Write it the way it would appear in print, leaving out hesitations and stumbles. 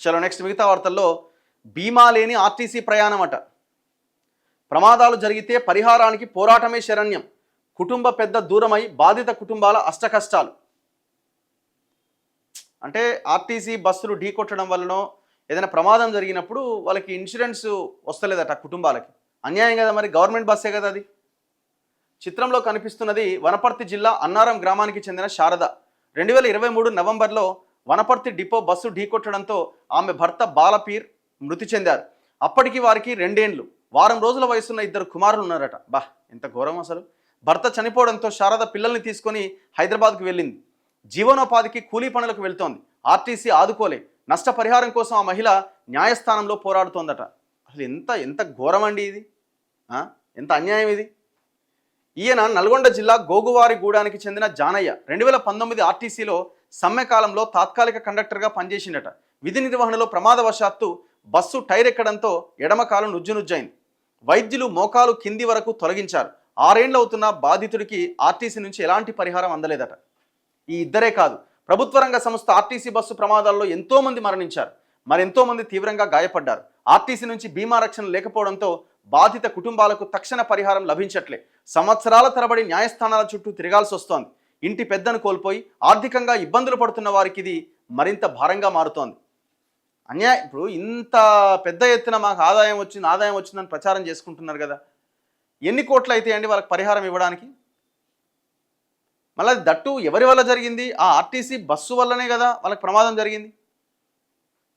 చలో నెక్స్ట్ మిగతా వార్తల్లో బీమా లేని ఆర్టీసీ ప్రయాణం అట. ప్రమాదాలు జరిగితే పరిహారానికి పోరాటమే శరణ్యం. కుటుంబ పెద్ద దూరమై బాధిత కుటుంబాల అష్టకష్టాలు. అంటే ఆర్టీసీ బస్సులు ఢీకొట్టడం వల్లనో ఏదైనా ప్రమాదం జరిగినప్పుడు వాళ్ళకి ఇన్సూరెన్స్ వస్తలేదట కుటుంబాలకి. అన్యాయం కదా, మరి గవర్నమెంట్ బస్సే కదా అది. చిత్రంలో కనిపిస్తున్నది వనపర్తి జిల్లా అన్నారం గ్రామానికి చెందిన శారద. 2023 నవంబర్లో వనపర్తి డిపో బస్సు ఢీకొట్టడంతో ఆమె భర్త బాలపీర్ మృతి చెందారు. అప్పటికి వారికి 2 ఏండ్లు వారం రోజుల వయసున్న 2 కుమారులు ఉన్నారట. బా, ఎంత ఘోరం అసలు. భర్త చనిపోవడంతో శారద పిల్లల్ని తీసుకొని హైదరాబాద్కు వెళ్ళింది. జీవనోపాధికి కూలీ పనులకు వెళ్తోంది. ఆర్టీసీ ఆదుకోలే. నష్టపరిహారం కోసం ఆ మహిళ న్యాయస్థానంలో పోరాడుతోందట. అసలు ఎంత ఎంత ఘోరం అండి ఇది, ఎంత అన్యాయం ఇది. ఈయన నల్గొండ జిల్లా గోగువారిగూడానికి చెందిన జానయ్య. 2019 ఆర్టీసీలో సమ్మెకాలంలో తాత్కాలిక కండక్టర్గా పనిచేసిండట. విధి నిర్వహణలో ప్రమాదవశాత్తు బస్సు టైర్ ఎక్కడంతో ఎడమకాలు నుజ్జునుజ్జైంది. వైద్యులు మోకాలు కింది వరకు తొలగించారు. 6 ఏండ్లు అవుతున్న బాధితుడికి ఆర్టీసీ నుంచి ఎలాంటి పరిహారం అందలేదట. ఈ ఇద్దరే కాదు, ప్రభుత్వ రంగ సంస్థ ఆర్టీసీ బస్సు ప్రమాదాల్లో ఎంతోమంది మరణించారు, మరెంతోమంది తీవ్రంగా గాయపడ్డారు. ఆర్టీసీ నుంచి బీమా రక్షణ లేకపోవడంతో బాధిత కుటుంబాలకు తక్షణ పరిహారం లభించట్లే. సంవత్సరాల తరబడి న్యాయస్థానాల చుట్టూ తిరగాల్సి వస్తోంది. ఇంటి పెద్దను కోల్పోయి ఆర్థికంగా ఇబ్బందులు పడుతున్న వారికి ఇది మరింత భారంగా మారుతోంది. అన్యాయం. ఇప్పుడు ఇంత పెద్ద ఎత్తున మాకు ఆదాయం వచ్చిందని ప్రచారం చేసుకుంటున్నారు కదా, ఎన్ని కోట్లు అయితే అండి వాళ్ళకి పరిహారం ఇవ్వడానికి? మళ్ళీ దట్టు ఎవరి వల్ల జరిగింది? ఆ ఆర్టీసీ బస్సు వల్లనే కదా వాళ్ళకి ప్రమాదం జరిగింది.